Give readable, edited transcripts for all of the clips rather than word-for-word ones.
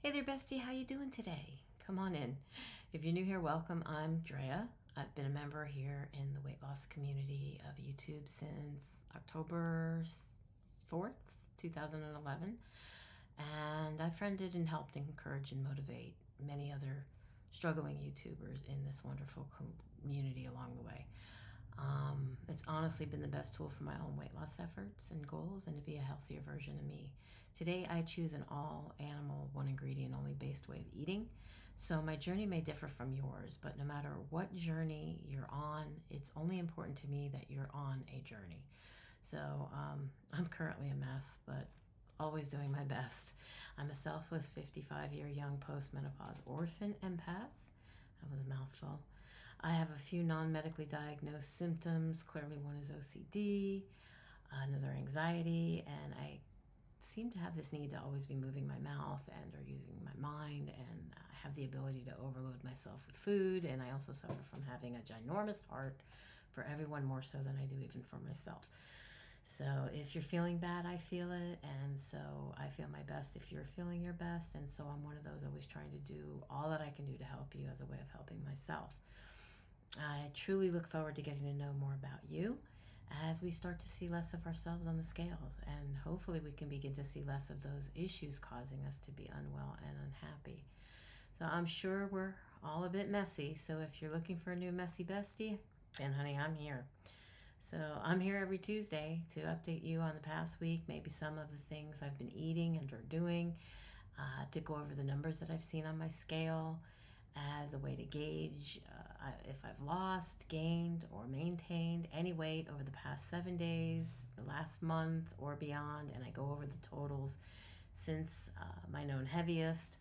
Hey there, bestie. How you doing today? Come on in. If you're new here, welcome. I'm Drea. I've been a member here in the weight loss community of YouTube since October 4th, 2011. And I've friended and helped encourage and motivate many other struggling YouTubers in this wonderful community along the way. It's honestly been the best tool for my own weight loss efforts and goals and to be a healthier version of me. Today, I choose an all animal, one ingredient only based way of eating. So my journey may differ from yours, but no matter what journey you're on, it's only important to me that you're on a journey. So I'm currently a mess, but always doing my best. I'm a selfless 55-year young postmenopause orphan empath. That was a mouthful. I have a few non-medically diagnosed symptoms. Clearly one is OCD, another anxiety, and I seem to have this need to always be moving my mouth and or using my mind, and I have the ability to overload myself with food, and I also suffer from having a ginormous heart for everyone, more so than I do even for myself. So if you're feeling bad, I feel it, and so I feel my best if you're feeling your best, and so I'm one of those always trying to do all that I can do to help you as a way of helping myself. I truly look forward to getting to know more about you as we start to see less of ourselves on the scales, and hopefully we can begin to see less of those issues causing us to be unwell and unhappy. So I'm sure we're all a bit messy, so if you're looking for a new messy bestie, then honey, I'm here. So I'm here every Tuesday to update you on the past week, maybe some of the things I've been eating and or doing, to go over the numbers that I've seen on my scale as a way to gauge if I've lost, gained, or maintained any weight over the past 7 days, the last month, or beyond, and I go over the totals since my known heaviest.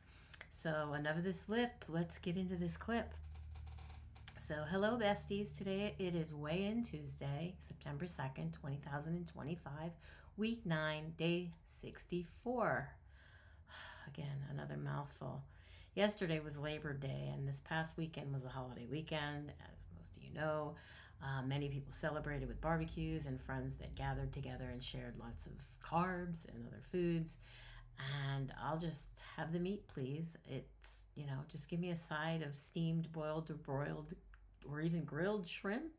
So enough of this lip, let's get into this clip. So hello besties, today it is weigh-in Tuesday, September 2nd, 2025, week 9, day 64. Again, another mouthful. Yesterday was Labor Day, and this past weekend was a holiday weekend, as most of you know. Many people celebrated with barbecues and friends that gathered together and shared lots of carbs and other foods. And I'll just have the meat, please. It's, just give me a side of steamed, boiled, or broiled, or even grilled shrimp.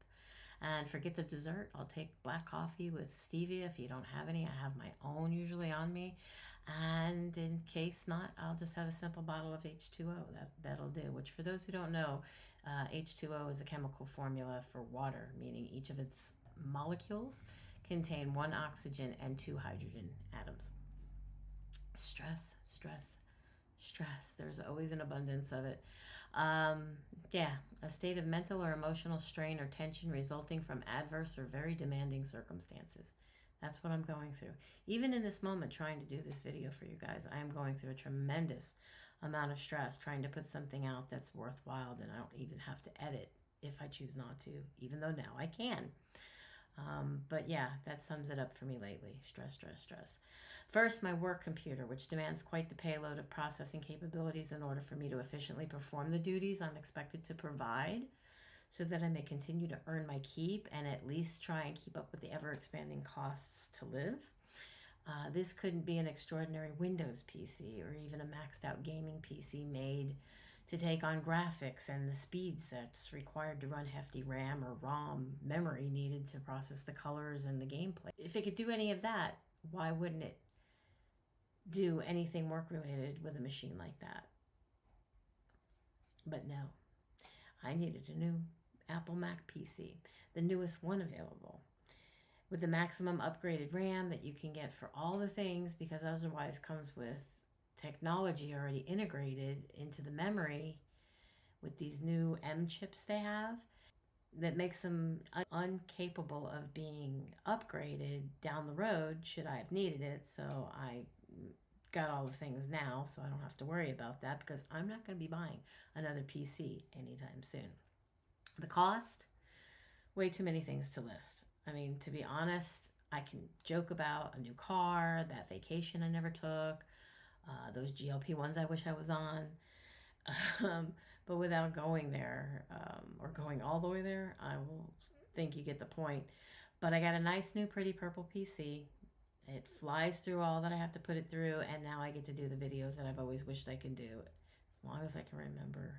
And forget the dessert. I'll take black coffee with stevia if you don't have any. I have my own usually on me. And in case not, I'll just have a simple bottle of H2O. That'll do, which for those who don't know, H2O is a chemical formula for water, meaning each of its molecules contain 1 oxygen and 2 hydrogen atoms. Stress. There's always an abundance of it. A state of mental or emotional strain or tension resulting from adverse or very demanding circumstances. That's what I'm going through. Even in this moment, trying to do this video for you guys, I am going through a tremendous amount of stress trying to put something out that's worthwhile that I don't even have to edit if I choose not to, even though now I can. But yeah, that sums it up for me lately. Stress. First, my work computer, which demands quite the payload of processing capabilities in order for me to efficiently perform the duties I'm expected to provide so that I may continue to earn my keep and at least try and keep up with the ever-expanding costs to live. This couldn't be an extraordinary Windows PC or even a maxed-out gaming PC made to take on graphics and the speeds that's required to run hefty RAM or ROM memory needed to process the colors and the gameplay. If it could do any of that, why wouldn't it do anything work-related with a machine like that? But no, I needed a new Apple Mac PC, the newest one available, with the maximum upgraded RAM that you can get for all the things, because otherwise comes with technology already integrated into the memory with these new M chips they have that makes them incapable of being upgraded down the road should I have needed it. So I got all the things now, so I don't have to worry about that, because I'm not going to be buying another PC anytime soon. The cost, way too many things to list. I mean, to be honest, I can joke about a new car, that vacation I never took, those GLP-1s I wish I was on. But without going there, or going all the way there, I will think you get the point. But I got a nice new pretty purple PC. It flies through all that I have to put it through, and now I get to do the videos that I've always wished I could do, as long as I can remember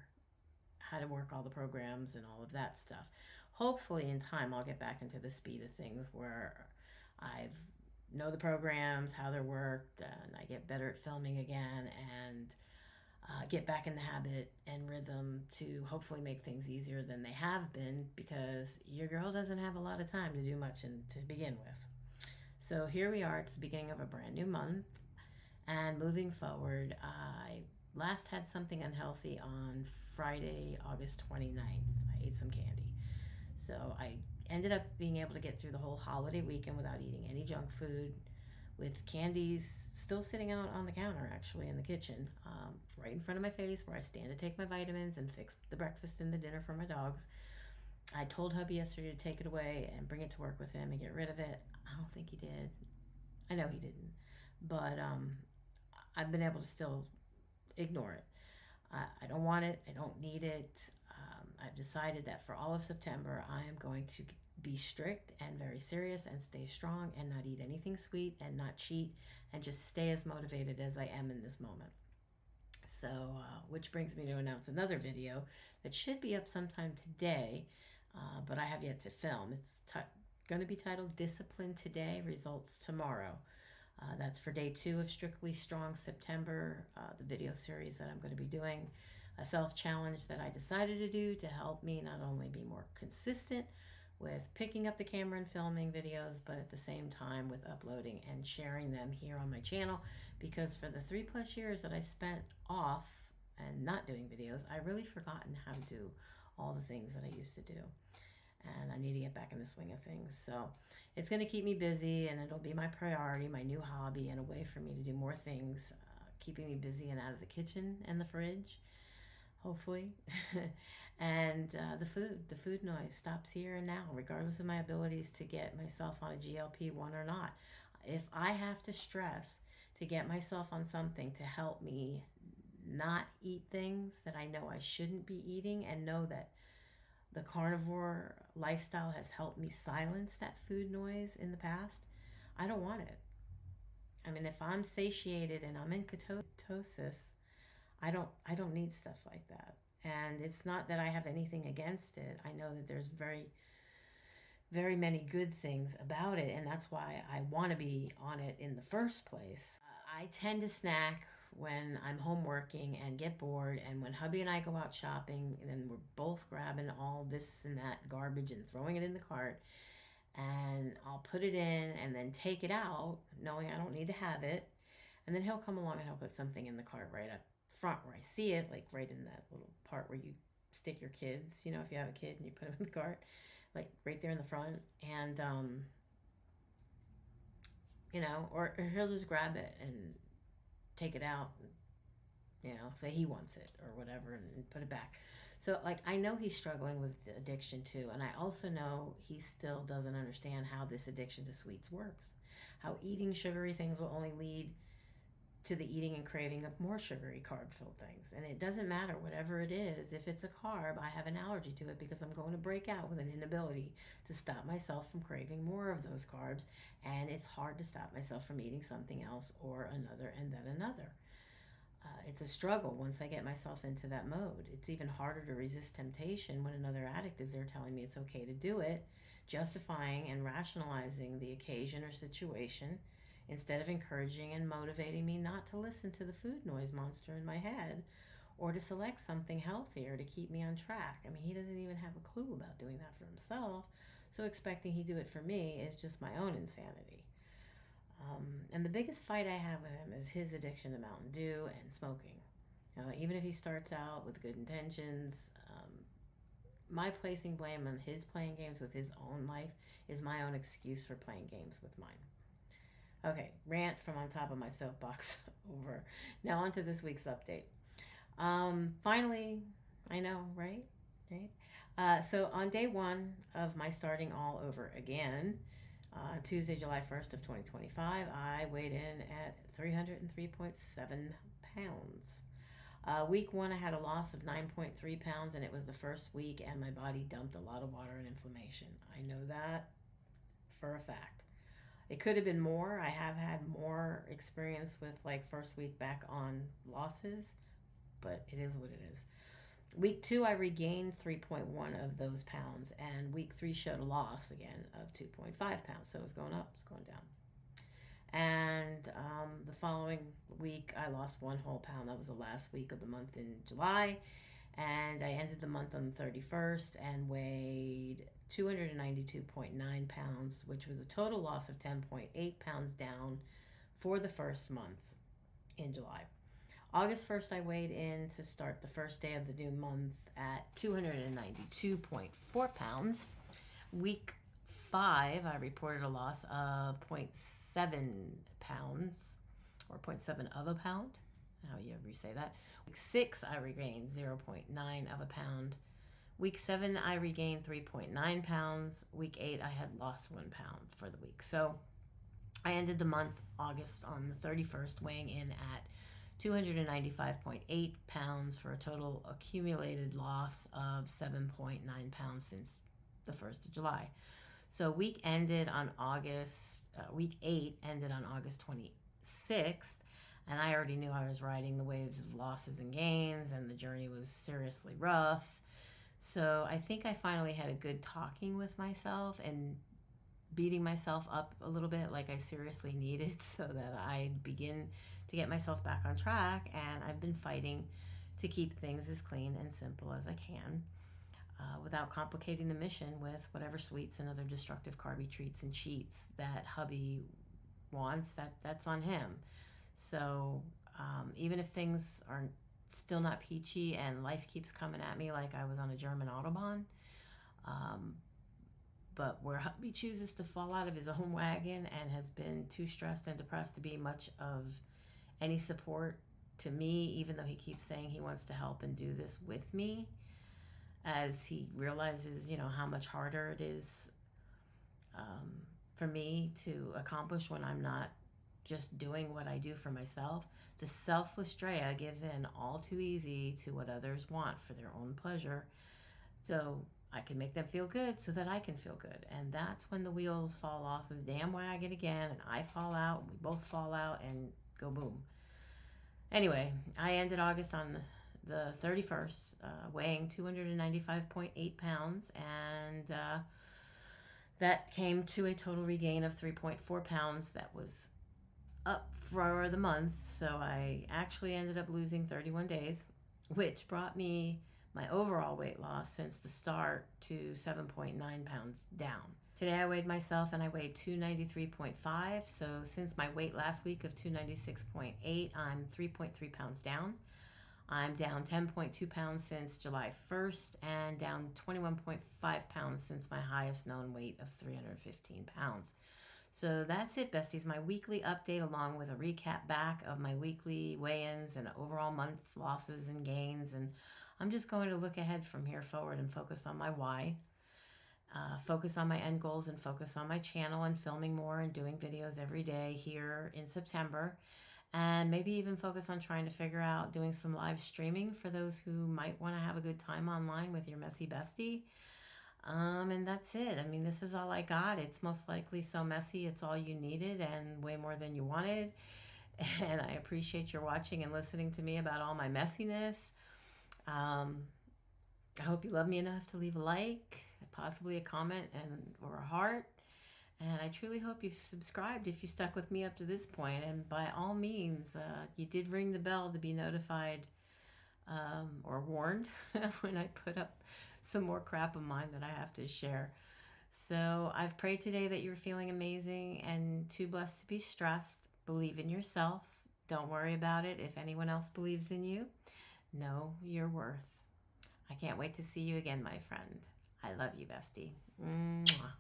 how to work all the programs and all of that stuff. Hopefully in time I'll get back into the speed of things where I know the programs, how they're worked, and I get better at filming again, and get back in the habit and rhythm to hopefully make things easier than they have been, because your girl doesn't have a lot of time to do much to begin with. So here we are, it's the beginning of a brand new month, and moving forward, I last had something unhealthy on Friday, August 29th. I ate some candy. So I ended up being able to get through the whole holiday weekend without eating any junk food, with candies still sitting out on the counter, actually, in the kitchen, right in front of my face where I stand to take my vitamins and fix the breakfast and the dinner for my dogs. I told hubby yesterday to take it away and bring it to work with him and get rid of it. I don't think he did. I know he didn't. But I've been able to still ignore it. I don't want it. I don't need it. I've decided that for all of September, I am going to be strict and very serious and stay strong and not eat anything sweet and not cheat and just stay as motivated as I am in this moment. So, which brings me to announce another video that should be up sometime today, but I have yet to film. It's going to be titled Discipline Today, Results Tomorrow. That's for day 2 of Strictly Strong September, the video series that I'm going to be doing. A self-challenge that I decided to do to help me not only be more consistent with picking up the camera and filming videos, but at the same time with uploading and sharing them here on my channel, because for the 3+ years that I spent off and not doing videos, I really forgotten how to do all the things that I used to do. And I need to get back in the swing of things. So it's going to keep me busy, and it'll be my priority, my new hobby, and a way for me to do more things, keeping me busy and out of the kitchen and the fridge, hopefully. And the food noise stops here and now, regardless of my abilities to get myself on a GLP-1 or not. If I have to stress to get myself on something to help me not eat things that I know I shouldn't be eating, and know that the carnivore lifestyle has helped me silence that food noise in the past, I don't want it. I mean, if I'm satiated and I'm in ketosis, I don't need stuff like that. And it's not that I have anything against it. I know that there's very, very many good things about it, and that's why I want to be on it in the first place. I tend to snack when I'm home working and get bored, and when hubby and I go out shopping, and then we're both grabbing all this and that garbage and throwing it in the cart, and I'll put it in and then take it out knowing I don't need to have it, and then he'll come along and he'll put something in the cart right up front where I see it, like right in that little part where you stick your kids, if you have a kid and you put them in the cart, like right there in the front, and or he'll just grab it and take it out and, say he wants it or whatever, and put it back. So, I know he's struggling with addiction too, and I also know he still doesn't understand how this addiction to sweets works, how eating sugary things will only lead to the eating and craving of more sugary carb-filled things. And it doesn't matter, whatever it is. If it's a carb, I have an allergy to it, because I'm going to break out with an inability to stop myself from craving more of those carbs, and it's hard to stop myself from eating something else or another and then another. It's a struggle once I get myself into that mode. It's even harder to resist temptation when another addict is there telling me it's okay to do it, justifying and rationalizing the occasion or situation, instead of encouraging and motivating me not to listen to the food noise monster in my head, or to select something healthier to keep me on track. I mean, he doesn't even have a clue about doing that for himself, so expecting he do it for me is just my own insanity. And the biggest fight I have with him is his addiction to Mountain Dew and smoking. Even if he starts out with good intentions, my placing blame on his playing games with his own life is my own excuse for playing games with mine. Okay, rant from on top of my soapbox over. Now on to this week's update. Finally, I know, right? So on day 1 of my starting all over again, Tuesday, July 1st of 2025, I weighed in at 303.7 pounds. Week 1, I had a loss of 9.3 pounds, and it was the first week, and my body dumped a lot of water and inflammation. I know that for a fact. It could have been more. I have had more experience with like first week back on losses, but it is what it is. Week 2, I regained 3.1 of those pounds, and week 3 showed a loss again of 2.5 pounds. So it was going up, it's going down. And the following week, I lost 1 whole pound. That was the last week of the month in July. And I ended the month on the 31st and weighed 292.9 pounds, which was a total loss of 10.8 pounds down for the first month in July. August 1st, I weighed in to start the first day of the new month at 292.4 pounds. Week 5, I reported a loss of 0.7 pounds, or 0.7 of a pound, however you say that. Week 6, I regained 0.9 of a pound. Week 7, I regained 3.9 pounds. Week 8, I had lost 1 pound for the week. So I ended the month, August, on the 31st, weighing in at 295.8 pounds for a total accumulated loss of 7.9 pounds since the 1st of July. So week 8 ended on August 26th, and I already knew I was riding the waves of losses and gains, and the journey was seriously rough. So I think I finally had a good talking with myself and beating myself up a little bit like I seriously needed so that I'd begin to get myself back on track. And I've been fighting to keep things as clean and simple as I can without complicating the mission with whatever sweets and other destructive carby treats and cheats that hubby wants. That's on him. So even if things are still not peachy and life keeps coming at me like I was on a German Autobahn, but where hubby chooses to fall out of his own wagon and has been too stressed and depressed to be much of any support to me, even though he keeps saying he wants to help and do this with me, as he realizes, how much harder it is for me to accomplish when I'm not just doing what I do for myself. The selfless Drea gives in all too easy to what others want for their own pleasure. So I can make them feel good so that I can feel good. And that's when the wheels fall off of the damn wagon again, and I fall out, we both fall out, and go boom. Anyway, I ended August on the 31st, weighing 295.8 pounds, and that came to a total regain of 3.4 pounds. That was up for the month, so I actually ended up losing 31 days, which brought me my overall weight loss since the start to 7.9 pounds down. Today I weighed myself and I weighed 293.5. So since my weight last week of 296.8, I'm 3.3 pounds down. I'm down 10.2 pounds since July 1st and down 21.5 pounds since my highest known weight of 315 pounds. So that's it, besties. My weekly update along with a recap back of my weekly weigh-ins and overall month's losses and gains. And I'm just going to look ahead from here forward and focus on my why. Focus on my end goals and focus on my channel and filming more and doing videos every day here in September. And maybe even focus on trying to figure out doing some live streaming for those who might want to have a good time online with your messy bestie. And that's it. I mean, this is all I got. It's most likely so messy it's all you needed and way more than you wanted. And I appreciate your watching and listening to me about all my messiness. I hope you love me enough to leave a like, possibly a comment or a heart. And I truly hope you've subscribed if you stuck with me up to this point. And by all means, you did ring the bell to be notified or warned when I put up some more crap of mine that I have to share. So I've prayed today that you're feeling amazing and too blessed to be stressed. Believe in yourself. Don't worry about it if anyone else believes in you. Know your worth. I can't wait to see you again, my friend. I love you, bestie. Mwah.